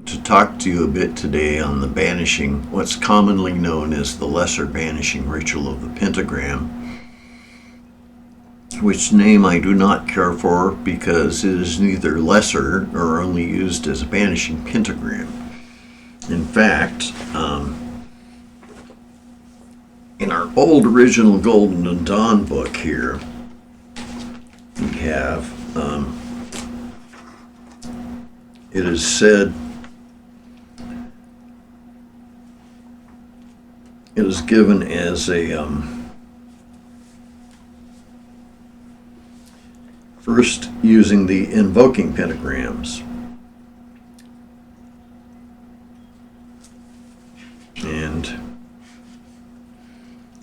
To talk to you a bit today on the banishing, what's commonly known as the lesser banishing ritual of the pentagram, which name I do not care for because it is neither lesser nor only used as a banishing pentagram. In fact, in our old original Golden Dawn book here, we have, it is said, it is given as a first using the invoking pentagrams, and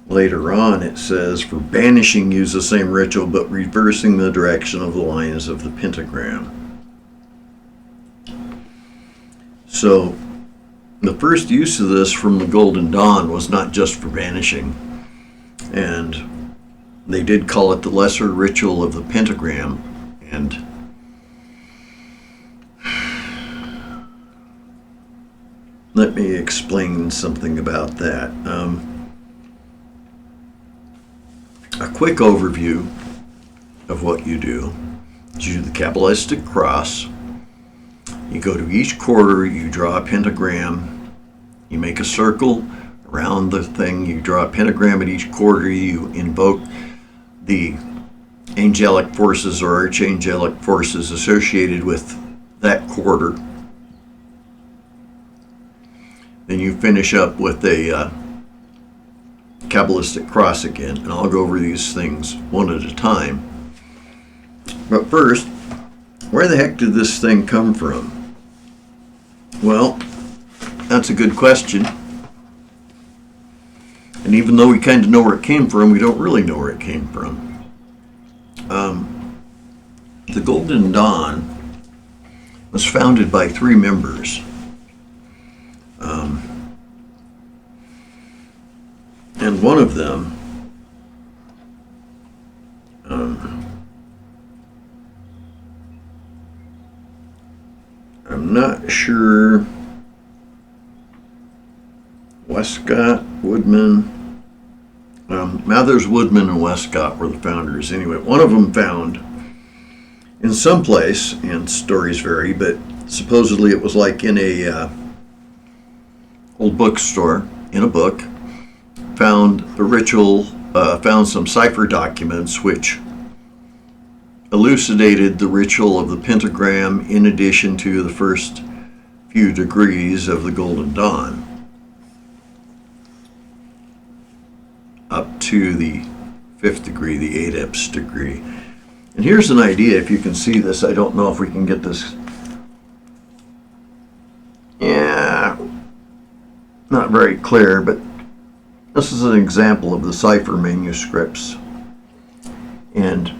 later on it says for banishing use the same ritual but reversing the direction of the lines of the pentagram. So the first use of this from the Golden Dawn was not just for banishing, and they did call it the lesser ritual of the pentagram. And let me explain something about that. A quick overview of what you do is you do the Kabbalistic cross. You go to each quarter, you draw a pentagram, you make a circle around the thing, you draw a pentagram at each quarter, you invoke the angelic forces or archangelic forces associated with that quarter. Then you finish up with a Kabbalistic cross again, and I'll go over these things one at a time. But first, where the heck did this thing come from? Well, that's a good question. And even though we kind of know where it came from, we don't really know where it came from. The Golden Dawn was founded by 3 members. And one of them I'm not sure. Westcott, Woodman. Mathers, Woodman, and Westcott were the founders. Anyway, one of them found in some place, and stories vary, but supposedly it was like in a old bookstore, in a book, found the ritual, found some cipher documents which elucidated the ritual of the pentagram in addition to the first few degrees of the Golden Dawn, up to the 5th degree, the Adept's degree. And here's an idea, if you can see this. I don't know if we can get this. Yeah, not very clear, but this is an example of the cipher manuscripts. And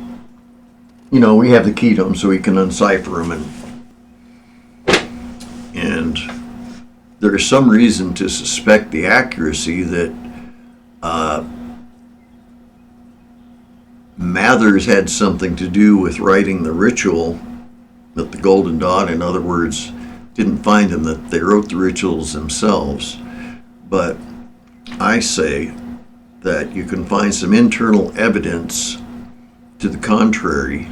you know, we have the key to them so we can uncipher them, and there is some reason to suspect the accuracy that Mathers had something to do with writing the ritual that the Golden Dawn, in other words, didn't find them, that they wrote the rituals themselves. But I say that you can find some internal evidence to the contrary,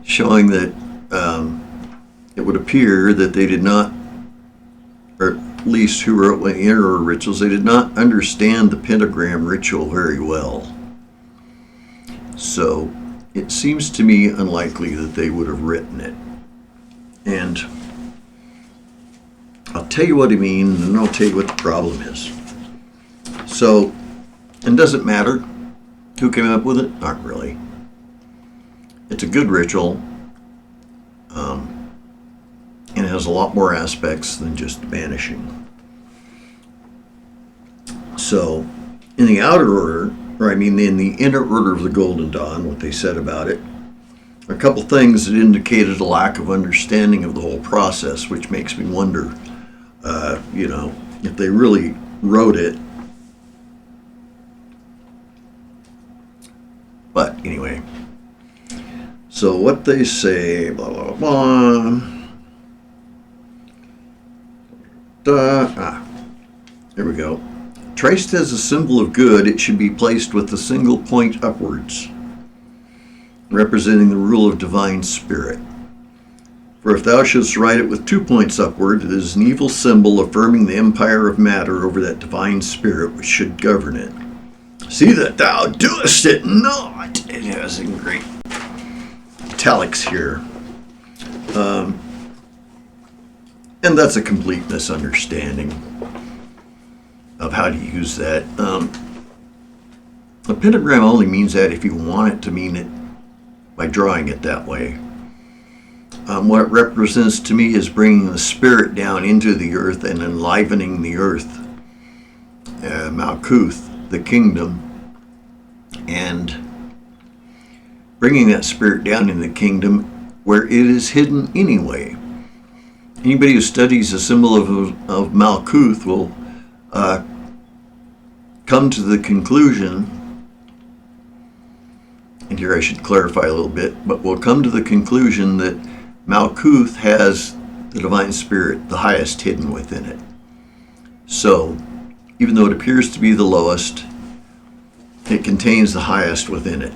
showing that it would appear that they did not, or at least who wrote the inner rituals, they did not understand the pentagram ritual very well. So it seems to me unlikely that they would have written it. And I'll tell you what I mean, and then I'll tell you what the problem is. So, it doesn't matter who came up with it, not really. It's a good ritual, and it has a lot more aspects than just banishing. So, in the outer order, or I mean in the inner order of the Golden Dawn, what they said about it, a couple things that indicated a lack of understanding of the whole process, which makes me wonder, if they really wrote it. But anyway, so what they say, blah, blah, blah. There we go. Traced as a symbol of good, it should be placed with a single point upwards, representing the rule of divine spirit. For if thou shouldst write it with 2 points upward, it is an evil symbol affirming the empire of matter over that divine spirit which should govern it. See that thou doest it not. It has in great italics here. And that's a complete misunderstanding of how to use that. A pentagram only means that if you want it to mean it by drawing it that way. What it represents to me is bringing the spirit down into the earth and enlivening the earth. Malkuth, the kingdom, and bringing that spirit down in the kingdom where it is hidden anyway. Anybody who studies the symbol of Malkuth will come to the conclusion, and here I should clarify a little bit, but will come to the conclusion that Malkuth has the divine spirit, the highest, hidden within it. So, even though it appears to be the lowest, it contains the highest within it.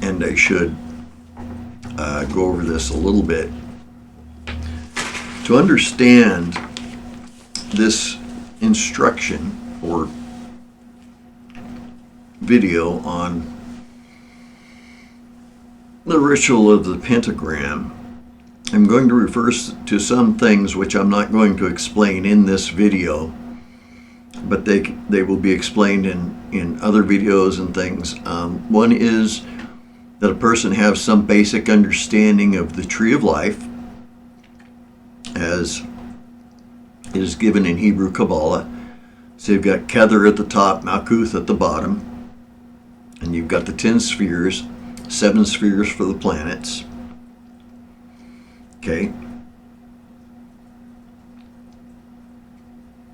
And I should go over this a little bit. To understand this instruction or video on the ritual of the pentagram, I'm going to refer to some things which I'm not going to explain in this video, but they will be explained in other videos and things. One is that a person have some basic understanding of the tree of life, as it is given in Hebrew Kabbalah. So you've got Kether at the top, Malkuth at the bottom, and you've got the 10 spheres, 7 spheres for the planets. Okay.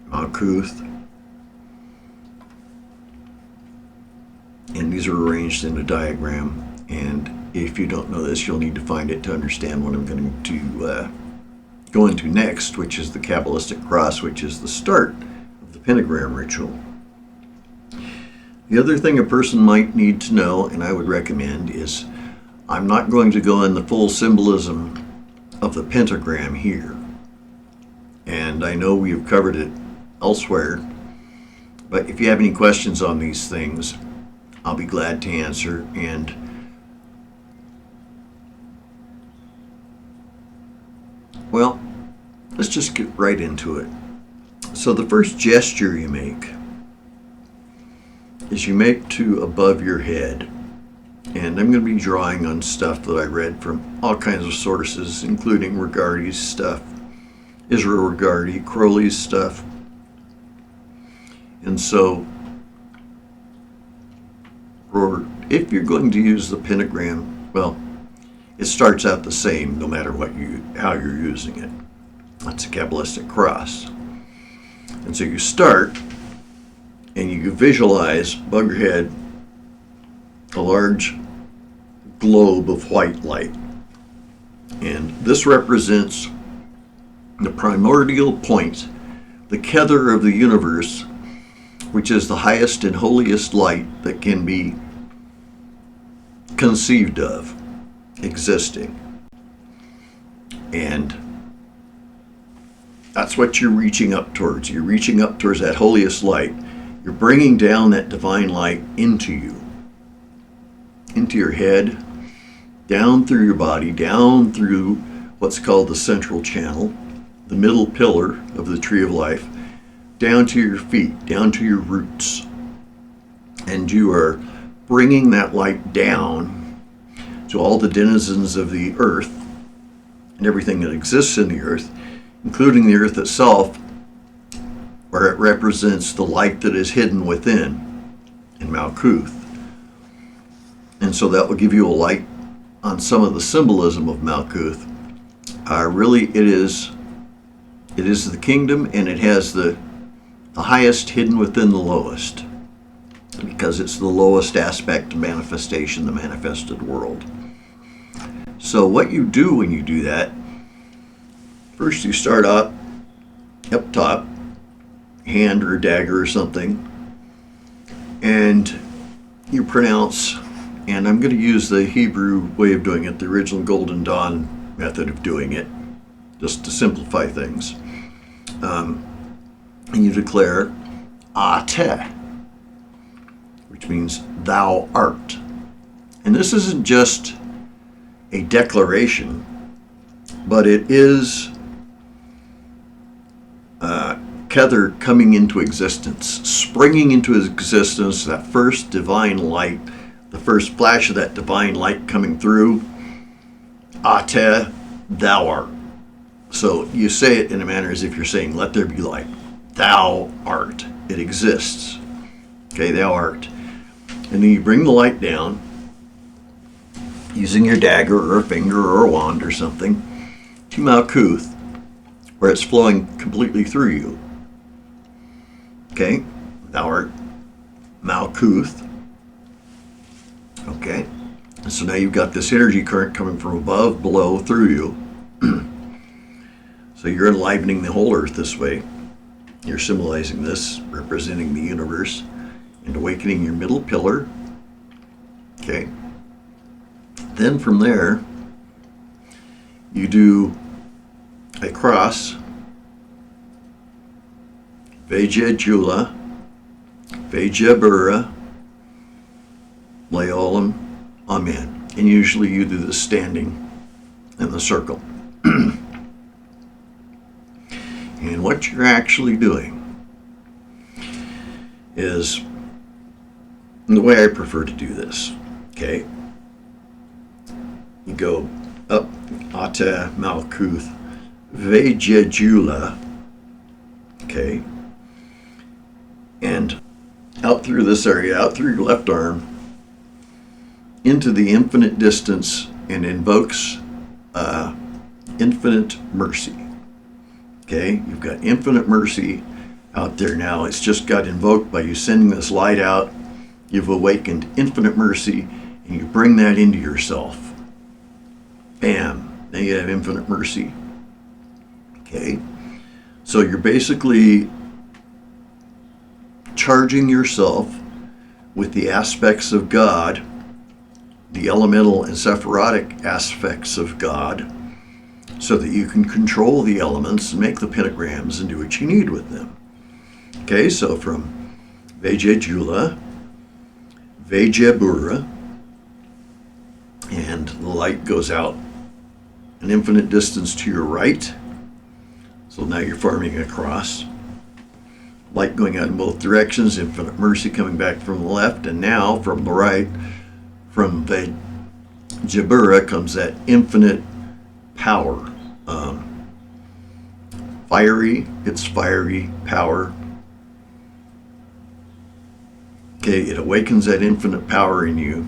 Malkuth. And these are arranged in a diagram. And if you don't know this, you'll need to find it to understand what I'm going to go into next, which is the Kabbalistic cross, which is the start of the pentagram ritual. The other thing a person might need to know, and I would recommend, is I'm not going to go in the full symbolism of the pentagram here. And I know we've covered it elsewhere, but if you have any questions on these things, I'll be glad to answer. And well, let's just get right into it. So the first gesture you make is you make to above your head. And I'm going to be drawing on stuff that I read from all kinds of sources, including Regardie's stuff, Israel Regardie, Crowley's stuff. And so, if you're going to use the pentagram, well, it starts out the same no matter how you're using it. That's a Kabbalistic cross. And so you start, and you visualize above your head a large globe of white light. And this represents the primordial point, the Kether of the universe, which is the highest and holiest light that can be conceived of, existing. And that's what you're reaching up towards. You're reaching up towards that holiest light. You're bringing down that divine light into you, into your head, down through your body, down through what's called the central channel, the middle pillar of the tree of life, down to your feet, down to your roots. And you are bringing that light down to all the denizens of the earth and everything that exists in the earth, including the earth itself, where it represents the light that is hidden within in Malkuth. And so that will give you a light on some of the symbolism of Malkuth. Really, it is the kingdom, and it has the highest hidden within the lowest, because it's the lowest aspect of manifestation, the manifested world. So what you do when you do that First you start up top, hand or dagger or something, and you pronounce, and I'm going to use the Hebrew way of doing it, the original Golden Dawn method of doing it, just to simplify things. And you declare Ate, which means thou art. And this isn't just a declaration, but it is Kether coming into existence, springing into existence, that first divine light, the first flash of that divine light coming through. Ate, thou art. So you say it in a manner as if you're saying, let there be light. Thou art. It exists. Okay, thou art. And then you bring the light down using your dagger or a finger or a wand or something to Malkuth, where it's flowing completely through you. Okay, thou art Malkuth. Okay, and so now you've got this energy current coming from above, below, through you. So you're enlivening the whole earth this way. You're symbolizing this, representing the universe, and awakening your middle pillar. Okay. Then from there, you do a cross, Veja Jula, Veja Bura, Laolam, Amen. And usually you do this standing in the circle. And what you're actually doing is the way I prefer to do this. Okay? You go up, Ata Malkuth, Vejejula, okay? And out through this area, out through your left arm, into the infinite distance, and invokes infinite mercy. Okay, you've got infinite mercy out there now. It's just got invoked by you sending this light out. You've awakened infinite mercy, and you bring that into yourself. Bam, now you have infinite mercy. Okay, so you're basically charging yourself with the aspects of God, the elemental and Sephirotic aspects of God, so that you can control the elements and make the pentagrams and do what you need with them. Okay, so from Vejejula, Vejebura, and the light goes out an infinite distance to your right. So now you're forming a cross. Light going out in both directions, infinite mercy coming back from the left, and now from the right, from Vejebura comes that infinite power. It's fiery power. Okay, it awakens that infinite power in you,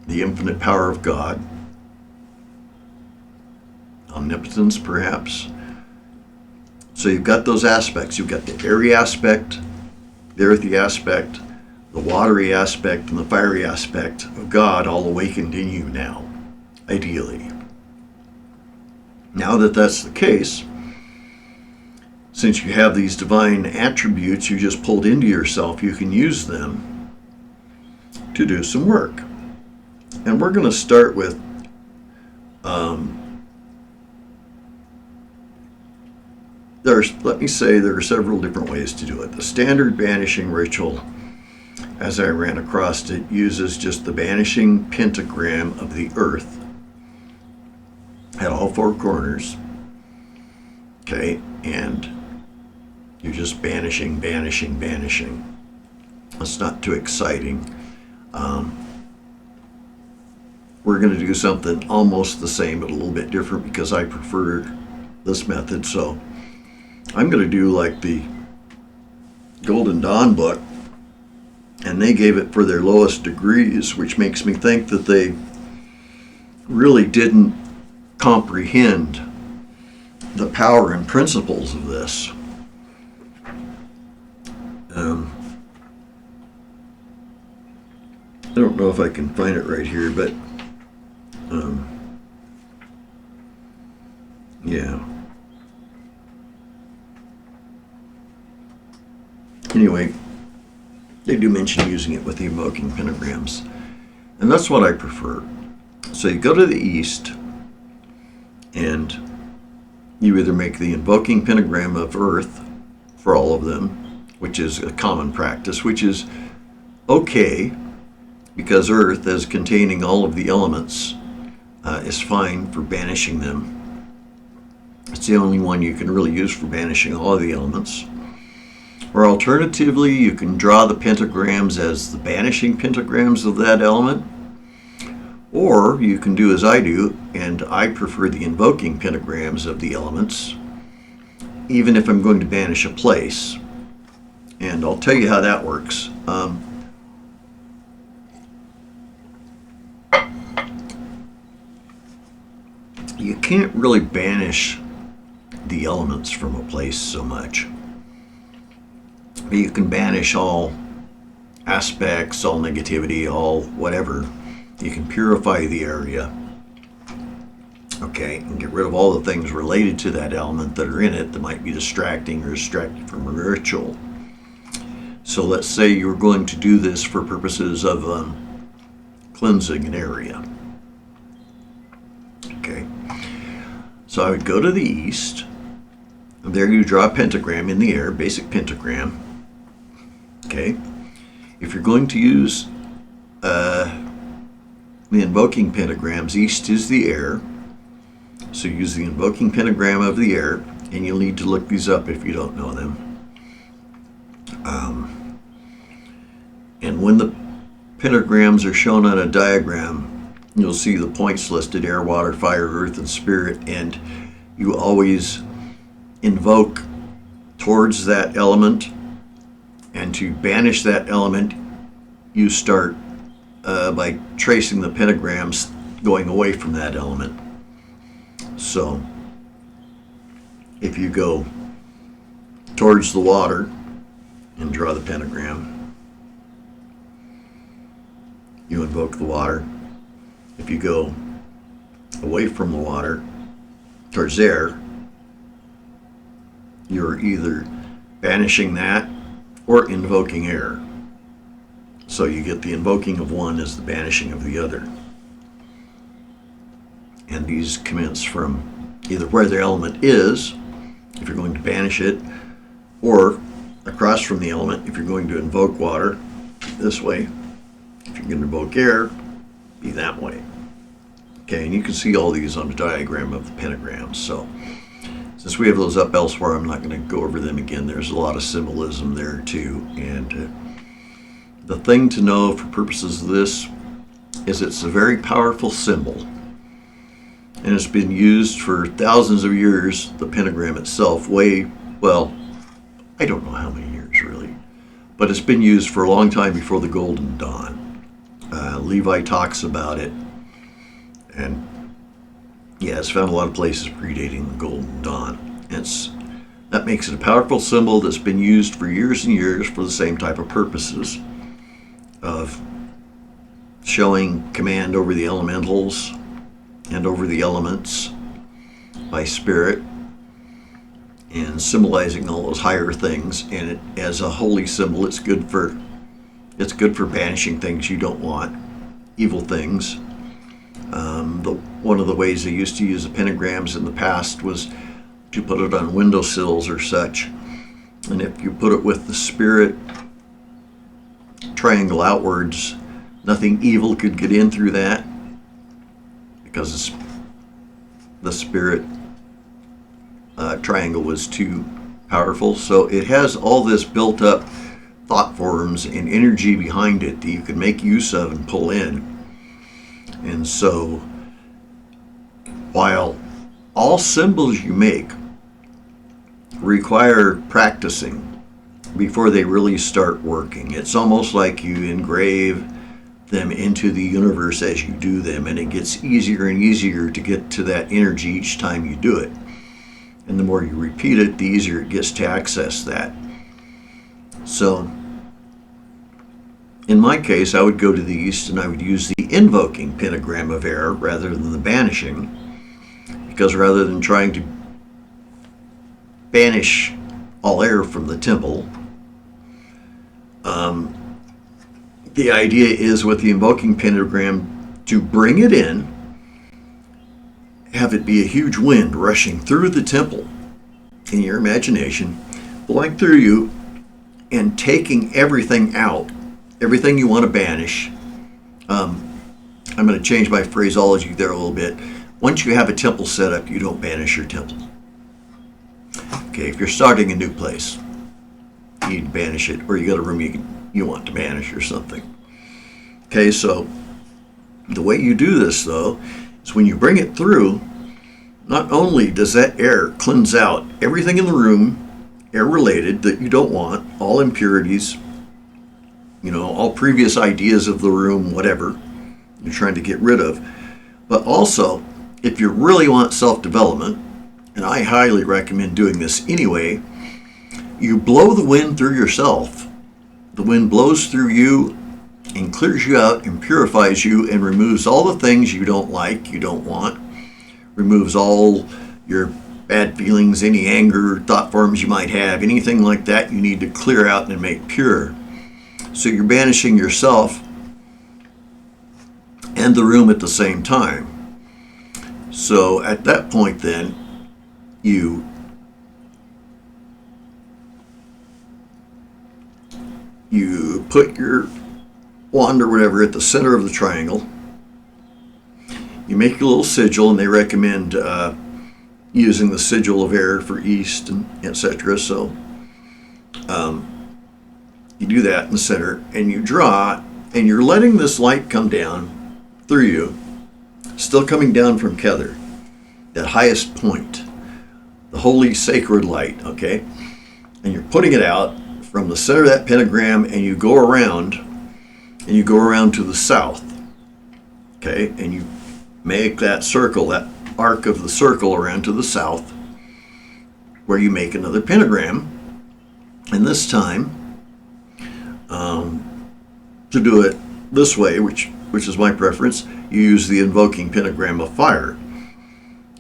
the infinite power of God, omnipotence perhaps. So you've got those aspects. You've got the airy aspect, the earthy aspect, the watery aspect, and the fiery aspect of God all awakened in you now, ideally. Now that that's the case, since you have these divine attributes you just pulled into yourself, you can use them to do some work. And we're going to start with there are several different ways to do it. The standard banishing ritual, as I ran across it, uses just the banishing pentagram of the earth at all four corners. Okay, and you're just banishing. It's not too exciting. We're going to do something almost the same, but a little bit different because I prefer this method. So I'm going to do like the Golden Dawn book, and they gave it for their lowest degrees, which makes me think that they really didn't comprehend the power and principles of this. I don't know if I can find it right here, but yeah. Anyway, they do mention using it with the invoking pentagrams, and that's what I prefer. So you go to the east, and you either make the invoking pentagram of earth for all of them, which is a common practice, which is okay, because earth, as containing all of the elements, is fine for banishing them. It's the only one you can really use for banishing all of the elements. Or alternatively, you can draw the pentagrams as the banishing pentagrams of that element. Or you can do as I do, and I prefer the invoking pentagrams of the elements, even if I'm going to banish a place. And I'll tell you how that works. You can't really banish the elements from a place so much. But you can banish all aspects, all negativity, all whatever. You can purify the area, okay, and get rid of all the things related to that element that are in it that might be distracting or distracting from a ritual. So let's say you're going to do this for purposes of cleansing an area. Okay, so I would go to the east, and there you draw a pentagram in the air, basic pentagram. Okay, if you're going to use the invoking pentagrams, east is the air, so use the invoking pentagram of the air, and you'll need to look these up if you don't know them. And when the pentagrams are shown on a diagram, you'll see the points listed: air, water, fire, earth, and spirit, and you always invoke towards that element, and to banish that element, you start by tracing the pentagrams going away from that element. So if you go towards the water and draw the pentagram, you invoke the water. If you go away from the water towards air, you're either banishing that or invoking air. So you get the invoking of one as the banishing of the other. And these commence from either where the element is, if you're going to banish it, or across from the element, if you're going to invoke water, this way. If you're going to invoke air, be that way. Okay, and you can see all these on the diagram of the pentagrams. So since we have those up elsewhere, I'm not going to go over them again. There's a lot of symbolism there too. And the thing to know for purposes of this is it's a very powerful symbol. And it's been used for thousands of years, the pentagram itself, well, I don't know how many years really, but it's been used for a long time before the Golden Dawn. Levi talks about it, and yeah, it's found a lot of places predating the Golden Dawn. That makes it a powerful symbol that's been used for years and years for the same type of purposes of showing command over the elementals and over the elements by spirit, and symbolizing all those higher things. And it, as a holy symbol, it's good for banishing things you don't want, evil things. One of the ways they used to use the pentagrams in the past was to put it on windowsills or such, and if you put it with the spirit triangle outwards, nothing evil could get in through that, because the spirit triangle was too powerful. So it has all this built up thought forms and energy behind it that you can make use of and pull in. And so while all symbols you make require practicing before they really start working, it's almost like you engrave them into the universe as you do them, and it gets easier and easier to get to that energy each time you do it. And the more you repeat it, the easier it gets to access that. So in my case, I would go to the east and I would use the invoking pentagram of air rather than the banishing, because rather than trying to banish all air from the temple, The idea is with the invoking pentagram to bring it in, have it be a huge wind rushing through the temple in your imagination, blowing through you and taking everything out, everything you want to banish. I'm going to change my phraseology there a little bit. Once you have a temple set up, you don't banish your temple. Okay, if you're starting a new place, you need to banish it, or you got a room you want to banish or something. Okay, so the way you do this, though, is when you bring it through, not only does that air cleanse out everything in the room, air-related, that you don't want, all impurities, all previous ideas of the room, whatever you're trying to get rid of, but also, if you really want self-development, and I highly recommend doing this anyway, you blow the wind through yourself. The wind blows through you and clears you out and purifies you and removes all the things you don't like, you don't want, removes all your bad feelings, any anger, thought forms you might have, anything like that you need to clear out and make pure. So you're banishing yourself and the room at the same time. So at that point then, you put your wand or whatever at the center of the triangle. You make your little sigil, and they recommend using the sigil of air for east and etc. So you do that in the center, and you draw, and you're letting this light come down through you, still coming down from Kether, that highest point, the holy sacred light, okay? And you're putting it out from the center of that pentagram, and you go around to the south, okay? And you make that circle, that arc of the circle around to the south, where you make another pentagram. And this time, to do it this way, which is my preference, you use the invoking pentagram of fire.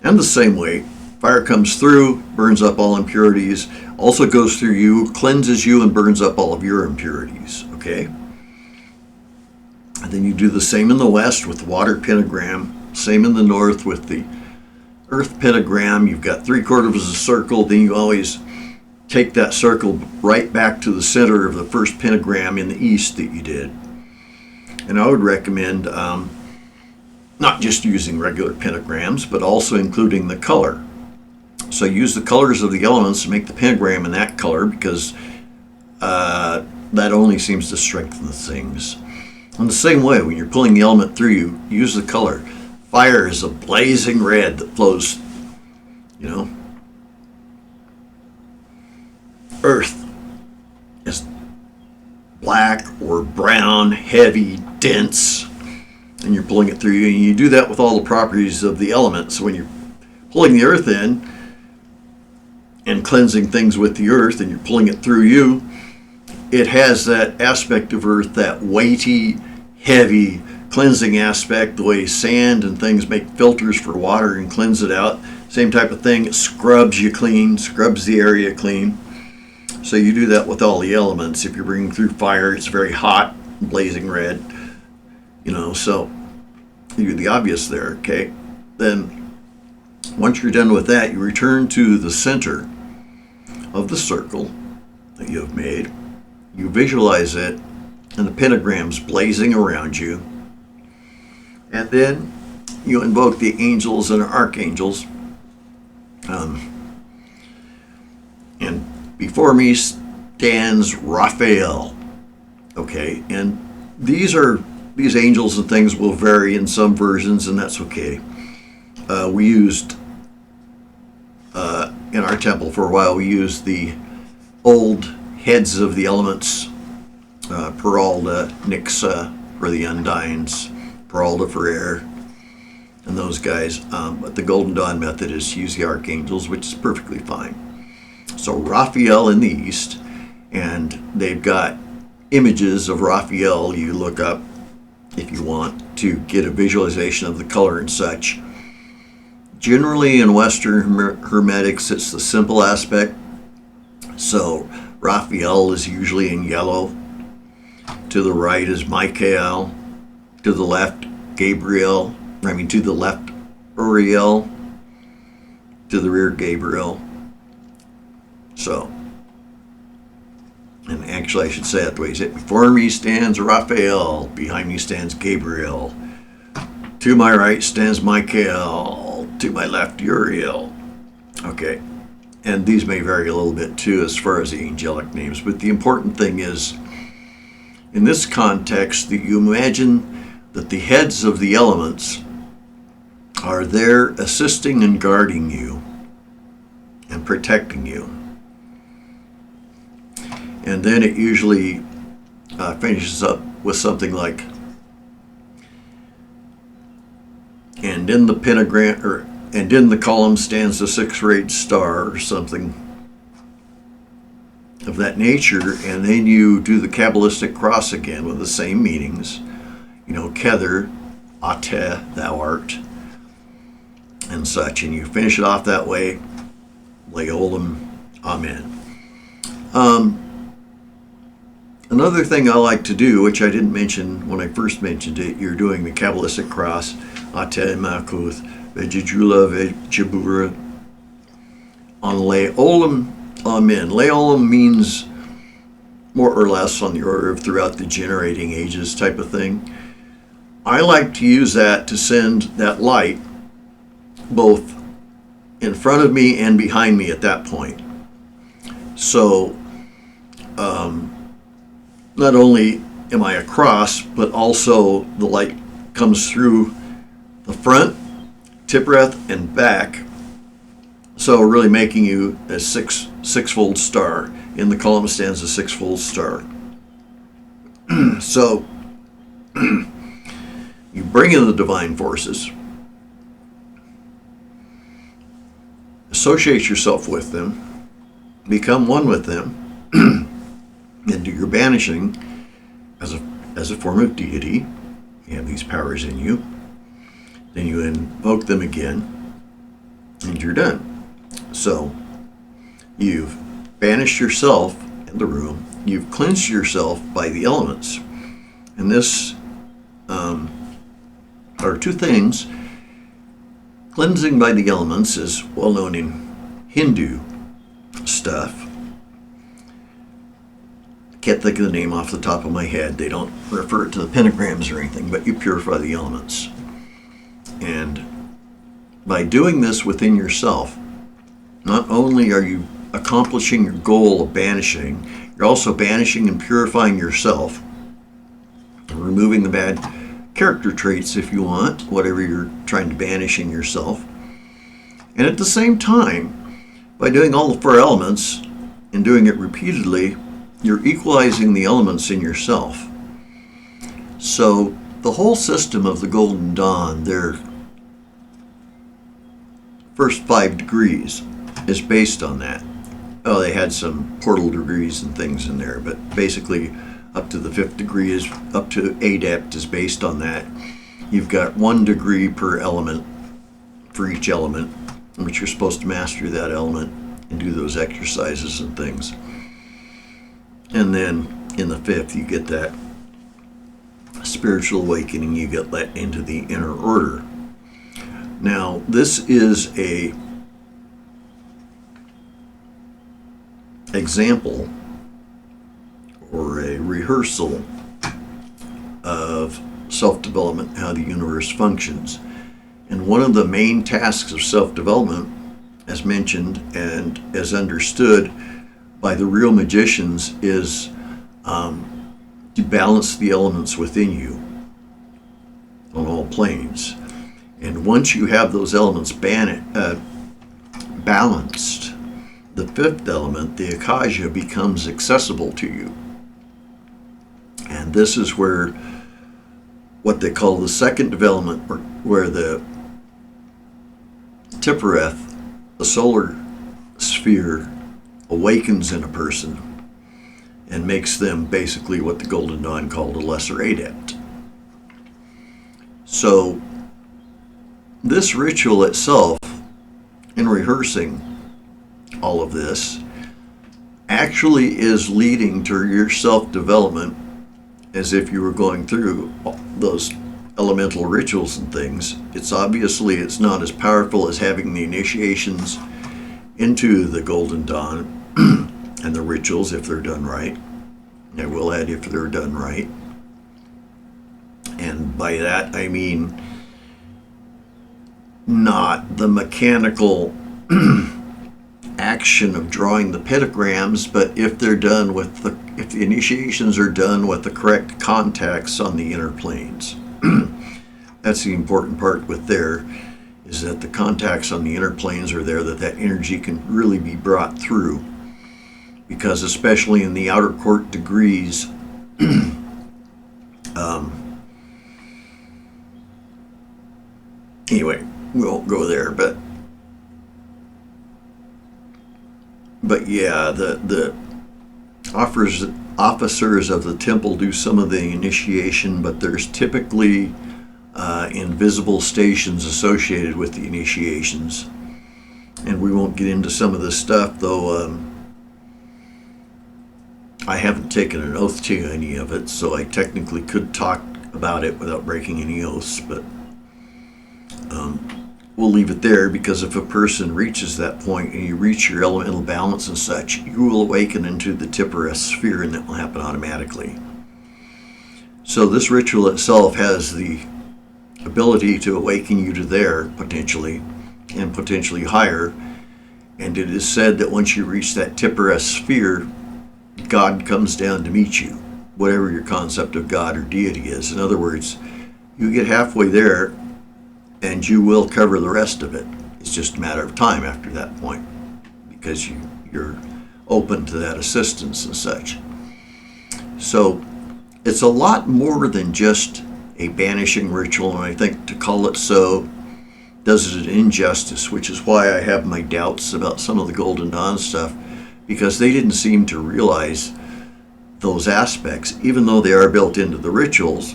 And the same way, fire comes through, burns up all impurities, also goes through you, cleanses you, and burns up all of your impurities, okay? And then you do the same in the west with the water pentagram, same in the north with the earth pentagram. You've got 3/4 of a circle, then you always take that circle right back to the center of the first pentagram in the east that you did. And I would recommend not just using regular pentagrams, but also including the color. So use the colors of the elements to make the pentagram in that color, because that only seems to strengthen the things. In the same way, when you're pulling the element through you, use the color. Fire is a blazing red that flows, Earth is black or brown, heavy, dense, and you're pulling it through you. And you do that with all the properties of the elements. So when you're pulling the earth in and cleansing things with the earth, and you're pulling it through you, it has that aspect of earth, that weighty, heavy, cleansing aspect, the way sand and things make filters for water and cleanse it out. Same type of thing. It scrubs you clean, scrubs the area clean. So you do that with all the elements. If you're bringing through fire, it's very hot, blazing red, so you do the obvious there, okay? Then once you're done with that, you return to the center of the circle that you have made. You visualize it, and the pentagram's blazing around you. And then you invoke the angels and archangels. And before me stands Raphael. Okay, and these angels and things will vary in some versions, and that's okay. We used in our temple for a while, we used the old heads of the elements, Peralta, Nixa for the Undines, Peralta for air, and those guys. But the Golden Dawn method is to use the archangels, which is perfectly fine. So Raphael in the east, and they've got images of Raphael you look up if you want to get a visualization of the color and such. Generally in Western Hermetics, it's the simple aspect. So Raphael is usually in yellow, To the right is Michael. To the left, Gabriel. To the left, Uriel. To the rear, Gabriel. So, and actually I should say it the way he said, before me stands Raphael, behind me stands Gabriel. To my right stands Michael. To my left, Uriel. Okay. And these may vary a little bit too as far as the angelic names, but the important thing is, in this context, that you imagine that the heads of the elements are there assisting and guarding you and protecting you. And then it usually finishes up with something like, and in the pentagram, and in the column stands the six-rayed star, or something of that nature. And then you do the Kabbalistic cross again with the same meanings. Kether, Ateh, thou art, and such. And you finish it off that way. Leolam, Amen. Another thing I like to do, which I didn't mention when I first mentioned it, you're doing the Kabbalistic cross, Ateh Makuth, Vejijula, Vejibura, on Leolam, Amen. Leolam means more or less on the order of throughout the generating ages type of thing. I like to use that to send that light both in front of me and behind me at that point. So, not only am I across, but also the light comes through the front, Tiphareth, and back. So really making you a six-fold star. In the column stands a six-fold star. So you bring in the divine forces, associate yourself with them, become one with them, and do your banishing as a form of deity. You have these powers in you. Then you invoke them again, and you're done. So you've banished yourself in the room. You've cleansed yourself by the elements. And this are two things. Cleansing by the elements is well known in Hindu stuff. Can't think of the name off the top of my head. They don't refer to the pentagrams or anything, but you purify the elements. And by doing this within yourself, not only are you accomplishing your goal of banishing, you're also banishing and purifying yourself, and removing the bad character traits if you want, whatever you're trying to banish in yourself. And at the same time, by doing all the four elements and doing it repeatedly, you're equalizing the elements in yourself. So the whole system of the Golden Dawn, their first 5 degrees, is based on that. Oh, they had some portal degrees and things in there, but basically up to the 5th degree is up to Adept is based on that. You've got 1 degree per element for each element, which you're supposed to master that element and do those exercises and things. And then in the 5th, you get that spiritual awakening. You get let into the inner order. Now, this is a example or a rehearsal of self-development, how the universe functions. And one of the main tasks of self-development, as mentioned and as understood by the real magicians, is to balance the elements within you on all planes. And once you have those elements balanced, the 5th element, the Akasha, becomes accessible to you. And this is where what they call the second development, where the Tiphareth, the solar sphere, awakens in a person and makes them basically what the Golden Dawn called a lesser adept. So this ritual itself, in rehearsing all of this, actually is leading to your self-development as if you were going through those elemental rituals and things. It's not as powerful as having the initiations into the Golden Dawn and the rituals if they're done right. I will add if they're done right. And by that I mean not the mechanical action of drawing the pentagrams, but if they're done with if the initiations are done with the correct contacts on the inner planes. That's the important part with there, is that the contacts on the inner planes are there, that energy can really be brought through. Because especially in the outer court degrees, anyway, we won't go there, but yeah, the officers of the temple do some of the initiation, but there's typically invisible stations associated with the initiations. And we won't get into some of this stuff, though I haven't taken an oath to any of it, so I technically could talk about it without breaking any oaths, but we'll leave it there, because if a person reaches that point and you reach your elemental balance and such, you will awaken into the Tippereth sphere, and that will happen automatically. So this ritual itself has the ability to awaken you to there, potentially, and potentially higher. And it is said that once you reach that Tippereth sphere, God comes down to meet you, whatever your concept of God or deity is. In other words, you get halfway there, and you will cover the rest of it. It's just a matter of time after that point, because you're open to that assistance and such. So it's a lot more than just a banishing ritual, and I think to call it so does it an injustice, which is why I have my doubts about some of the Golden Dawn stuff, because they didn't seem to realize those aspects, even though they are built into the rituals.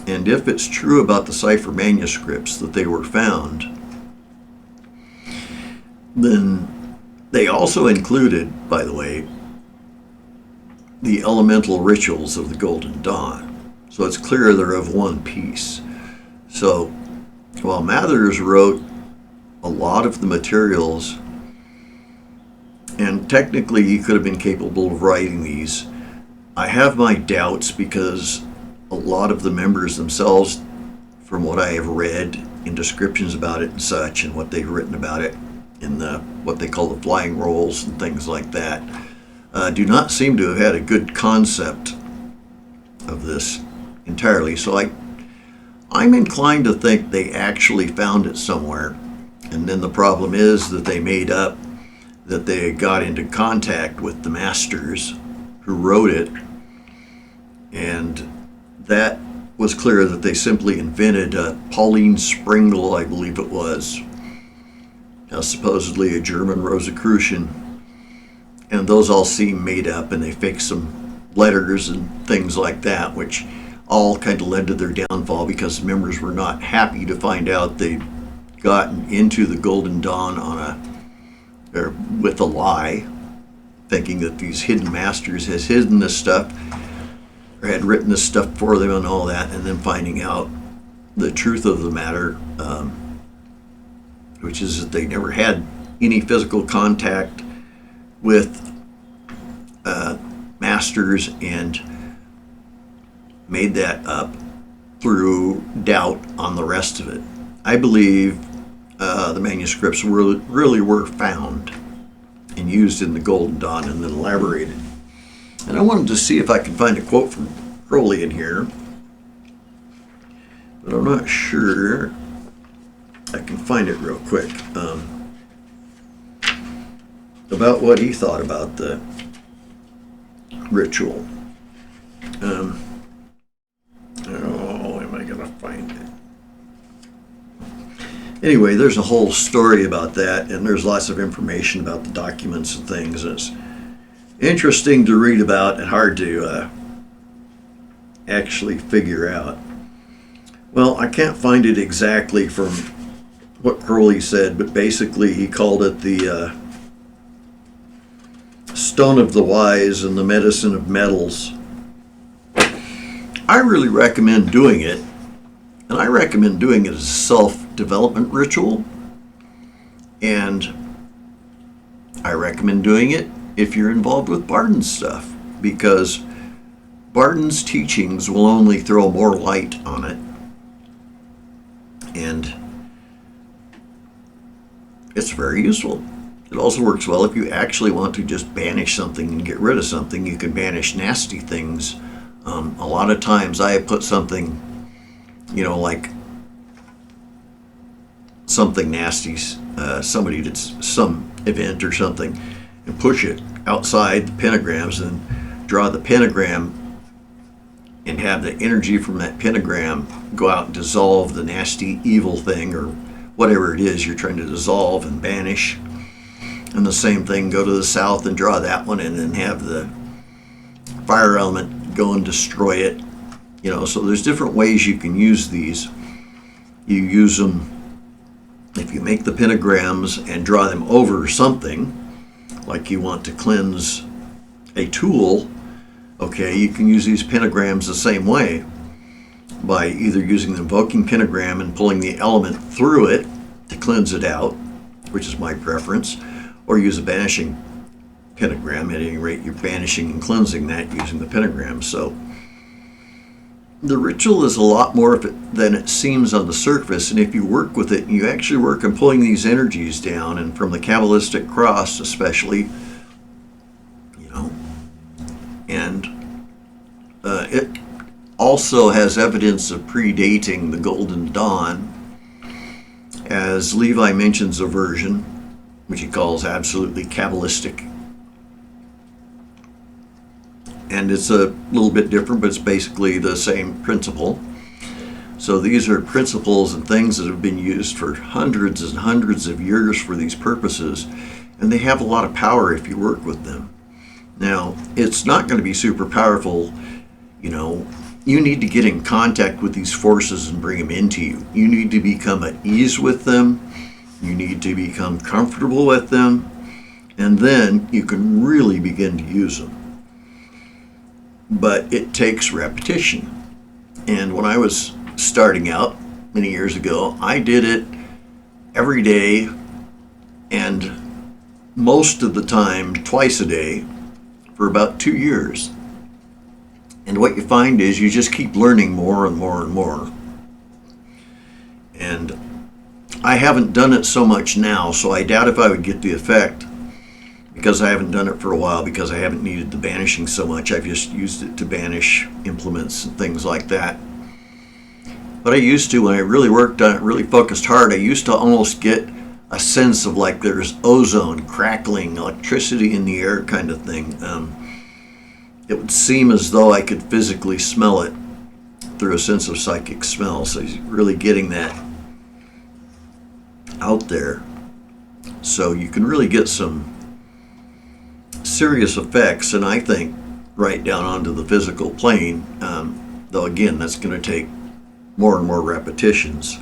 And if it's true about the cipher manuscripts that they were found, then they also included, by the way, the elemental rituals of the Golden Dawn. So it's clear they're of one piece. So while Mathers wrote a lot of the materials, and technically he could have been capable of writing these, I have my doubts, because a lot of the members themselves, from what I have read in descriptions about it and such, and what they've written about it in what they call the flying rolls and things like that, do not seem to have had a good concept of this entirely. So I'm inclined to think they actually found it somewhere, and then the problem is that they made up that they got into contact with the masters who wrote it, and that was clear that they simply invented Pauline Springle, I believe it was, supposedly a German Rosicrucian, and those all seem made up, and they faked some letters and things like that, which all kind of led to their downfall, because members were not happy to find out they'd gotten into the Golden Dawn with a lie, thinking that these hidden masters has hidden this stuff, or had written this stuff for them and all that, and then finding out the truth of the matter, which is that they never had any physical contact with masters, and made that up through doubt on the rest of it. I believe the manuscripts really were found and used in the Golden Dawn and then elaborated. And I wanted to see if I could find a quote from Crowley in here, but I'm not sure I can find it real quick, about what he thought about the ritual. Am I going to find it? Anyway, there's a whole story about that, and there's lots of information about the documents and things. It's interesting to read about and hard to actually figure out. Well, I can't find it exactly from what Crowley said, but basically he called it the Stone of the Wise and the Medicine of Metals. I really recommend doing it, and I recommend doing it as a self-development ritual, and I recommend doing it if you're involved with Barden's stuff, because Barden's teachings will only throw more light on it, and it's very useful. It also works well if you actually want to just banish something and get rid of something. You can banish nasty things. A lot of times I put something, like something nasty, somebody did some event or something, and push it outside the pentagrams and draw the pentagram and have the energy from that pentagram go out and dissolve the nasty evil thing or whatever it is you're trying to dissolve and banish. And the same thing, go to the south and draw that one in and have the fire element go and destroy it. So there's different ways you can use these. You use them if you make the pentagrams and draw them over something, like you want to cleanse a tool. Okay, you can use these pentagrams the same way by either using the invoking pentagram and pulling the element through it to cleanse it out, which is my preference, or use a banishing pentagram. At any rate, you're banishing and cleansing that using the pentagram. So the ritual is a lot more than it seems on the surface, and if you work with it, you actually work on pulling these energies down, and from the Kabbalistic cross especially, and it also has evidence of predating the Golden Dawn, as Levi mentions a version, which he calls absolutely Kabbalistic. And it's a little bit different, but it's basically the same principle. So these are principles and things that have been used for hundreds and hundreds of years for these purposes, and they have a lot of power if you work with them. Now, it's not going to be super powerful. You need to get in contact with these forces and bring them into you. You need to become at ease with them. You need to become comfortable with them, and then you can really begin to use them. But it takes repetition. And when I was starting out many years ago, I did it every day, and most of the time twice a day for about 2 years. And what you find is you just keep learning more and more and more. And I haven't done it so much now, so I doubt if I would get the effect, because I haven't done it for a while, because I haven't needed the banishing so much. I've just used it to banish implements and things like that. But I used to, when I really worked on it, really focused hard, I used to almost get a sense of like there's ozone, crackling, electricity in the air kind of thing. It would seem as though I could physically smell it through a sense of psychic smell. So he's really getting that out there. So you can really get some serious effects, and I think right down onto the physical plane, though again, that's going to take more and more repetitions.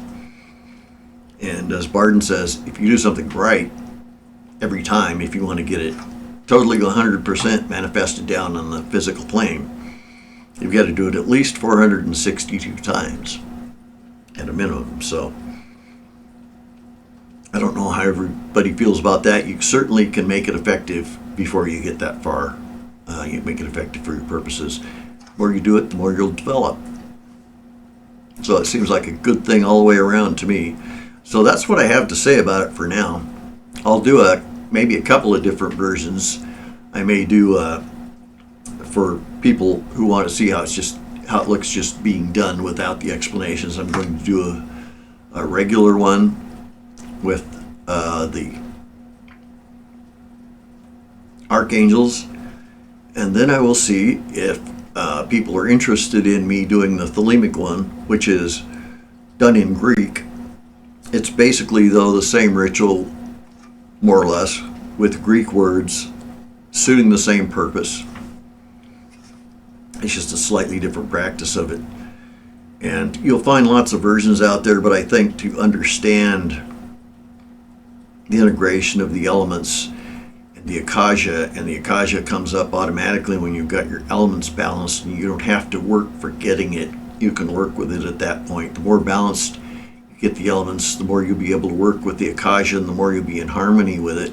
And as Barden says, if you do something right every time, if you want to get it totally 100% manifested down on the physical plane, you've got to do it at least 462 times at a minimum. So I don't know how everybody feels about that. You certainly can make it effective before you get that far. You make it effective for your purposes. The more you do it, the more you'll develop. So it seems like a good thing all the way around to me. So that's what I have to say about it for now. I'll do maybe a couple of different versions. I may do for people who want to see how it looks just being done without the explanations. I'm going to do a regular one with the archangels, and then I will see if people are interested in me doing the Thelemic one, which is done in Greek. It's basically, though, the same ritual, more or less, with Greek words suiting the same purpose. It's just a slightly different practice of it. And you'll find lots of versions out there, but I think to understand the integration of the elements and the acacia, and the acacia comes up automatically when you've got your elements balanced, and you don't have to work for getting it. You can work with it at that point. The more balanced you get the elements, the more you'll be able to work with the acacia, and the more you'll be in harmony with it.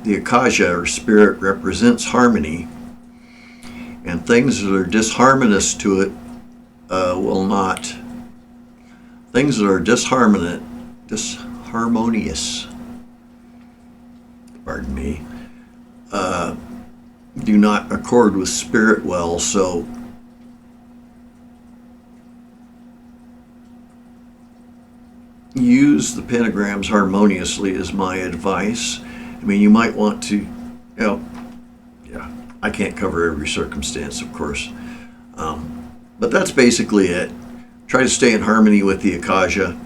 The acacia, or spirit, represents harmony, and things that are disharmonious to it will not. Things that are disharmonious, pardon me, do not accord with spirit well. So use the pentagrams harmoniously is my advice. I mean, you might want to, yeah, I can't cover every circumstance, of course, but that's basically it. Try to stay in harmony with the acacia.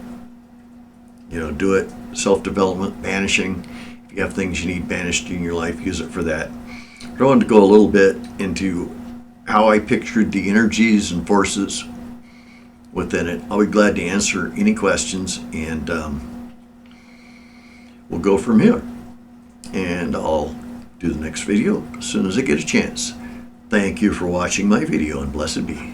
Do it. Self-development, banishing. If you have things you need banished in your life, use it for that. I wanted to go a little bit into how I pictured the energies and forces within it. I'll be glad to answer any questions, and we'll go from here. And I'll do the next video as soon as I get a chance. Thank you for watching my video, and blessed be.